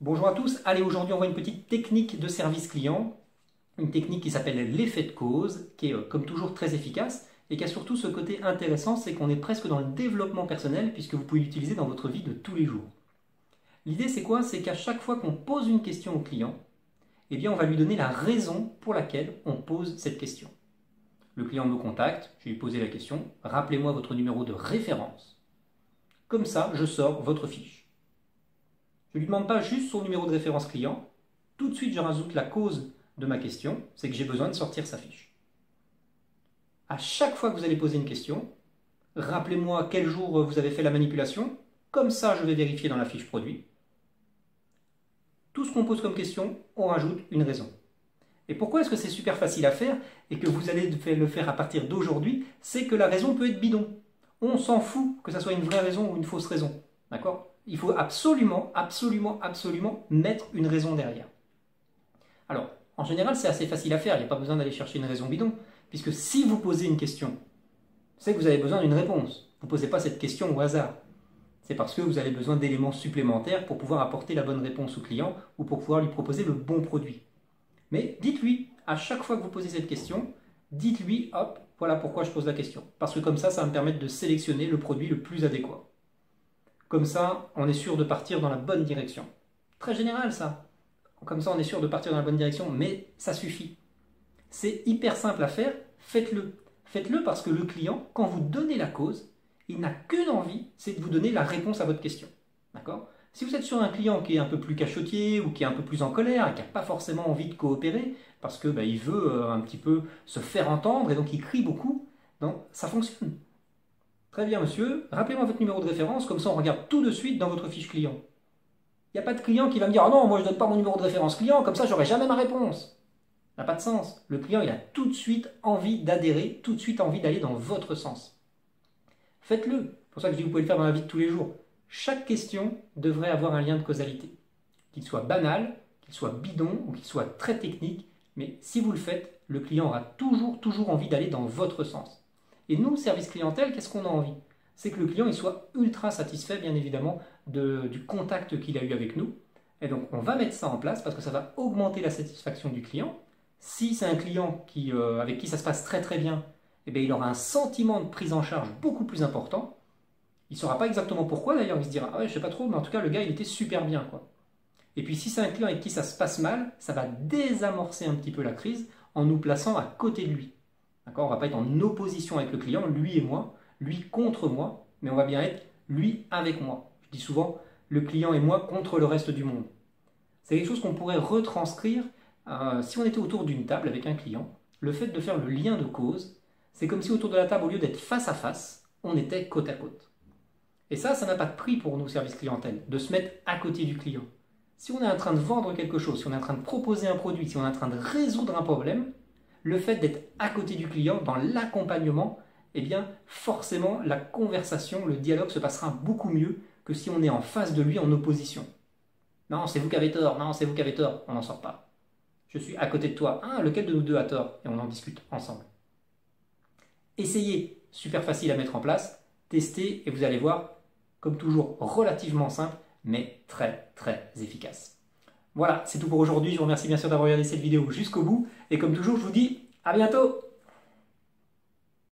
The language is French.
Bonjour à tous, allez aujourd'hui on voit une petite technique de service client, une technique qui s'appelle l'effet de cause, qui est comme toujours très efficace et qui a surtout ce côté intéressant, c'est qu'on est presque dans le développement personnel puisque vous pouvez l'utiliser dans votre vie de tous les jours. L'idée c'est quoi? C'est qu'à chaque fois qu'on pose une question au client, eh bien on va lui donner la raison pour laquelle on pose cette question. Le client me contacte, je lui ai posé la question, rappelez-moi votre numéro de référence. Comme ça, je sors votre fiche. Je ne lui demande pas juste son numéro de référence client, tout de suite je rajoute la cause de ma question, c'est que j'ai besoin de sortir sa fiche. À chaque fois que vous allez poser une question, rappelez-moi quel jour vous avez fait la manipulation, comme ça je vais vérifier dans la fiche produit. Tout ce qu'on pose comme question, on rajoute une raison. Et pourquoi est-ce que c'est super facile à faire et que vous allez le faire à partir d'aujourd'hui? C'est que la raison peut être bidon. On s'en fout que ça soit une vraie raison ou une fausse raison. D'accord? Il faut absolument mettre une raison derrière. Alors, en général, c'est assez facile à faire, il n'y a pas besoin d'aller chercher une raison bidon, puisque si vous posez une question, c'est que vous avez besoin d'une réponse. Vous ne posez pas cette question au hasard. C'est parce que vous avez besoin d'éléments supplémentaires pour pouvoir apporter la bonne réponse au client ou pour pouvoir lui proposer le bon produit. Mais dites-lui, à chaque fois que vous posez cette question, dites-lui, hop, voilà pourquoi je pose la question. Parce que comme ça va me permettre de sélectionner le produit le plus adéquat. Comme ça, on est sûr de partir dans la bonne direction. Très général ça. Comme ça, on est sûr de partir dans la bonne direction, mais ça suffit. C'est hyper simple à faire, faites-le. Faites-le parce que le client, quand vous donnez la cause, il n'a qu'une envie, c'est de vous donner la réponse à votre question. D'accord? Si vous êtes sur un client qui est un peu plus cachotier ou qui est un peu plus en colère et qui n'a pas forcément envie de coopérer, parce que il veut un petit peu se faire entendre et donc il crie beaucoup, donc ça fonctionne. Très bien monsieur, rappelez-moi votre numéro de référence, comme ça on regarde tout de suite dans votre fiche client. Il n'y a pas de client qui va me dire « Ah non, moi je ne donne pas mon numéro de référence client, comme ça j'aurai jamais ma réponse ». Ça n'a pas de sens. Le client il a tout de suite envie d'adhérer, tout de suite envie d'aller dans votre sens. Faites-le. C'est pour ça que je dis que vous pouvez le faire dans la vie de tous les jours. Chaque question devrait avoir un lien de causalité. Qu'il soit banal, qu'il soit bidon ou qu'il soit très technique, mais si vous le faites, le client aura toujours envie d'aller dans votre sens. Et nous, service clientèle, qu'est-ce qu'on a envie? C'est que le client il soit ultra satisfait, bien évidemment, du contact qu'il a eu avec nous. Et donc, on va mettre ça en place parce que ça va augmenter la satisfaction du client. Si c'est un client avec qui ça se passe très bien, eh bien, il aura un sentiment de prise en charge beaucoup plus important. Il ne saura pas exactement pourquoi, d'ailleurs, il se dira « Ah ouais, je ne sais pas trop, mais en tout cas, le gars, il était super bien. » Et puis, si c'est un client avec qui ça se passe mal, ça va désamorcer un petit peu la crise en nous plaçant à côté de lui. On ne va pas être en opposition avec le client, lui et moi, lui contre moi, mais on va bien être lui avec moi. Je dis souvent le client et moi contre le reste du monde. C'est quelque chose qu'on pourrait retranscrire si on était autour d'une table avec un client. Le fait de faire le lien de cause, c'est comme si autour de la table, au lieu d'être face à face, on était côte à côte. Et ça n'a pas de prix pour nous, service clientèle, de se mettre à côté du client. Si on est en train de vendre quelque chose, si on est en train de proposer un produit, si on est en train de résoudre un problème, le fait d'être à côté du client, dans l'accompagnement, eh bien forcément la conversation, le dialogue se passera beaucoup mieux que si on est en face de lui en opposition. Non, c'est vous qui avez tort, non, c'est vous qui avez tort, on n'en sort pas. Je suis à côté de toi, ah, lequel de nous deux a tort? Et on en discute ensemble. Essayez, super facile à mettre en place, testez et vous allez voir, comme toujours, relativement simple, mais très efficace. Voilà, c'est tout pour aujourd'hui. Je vous remercie bien sûr d'avoir regardé cette vidéo jusqu'au bout. Et comme toujours, je vous dis à bientôt!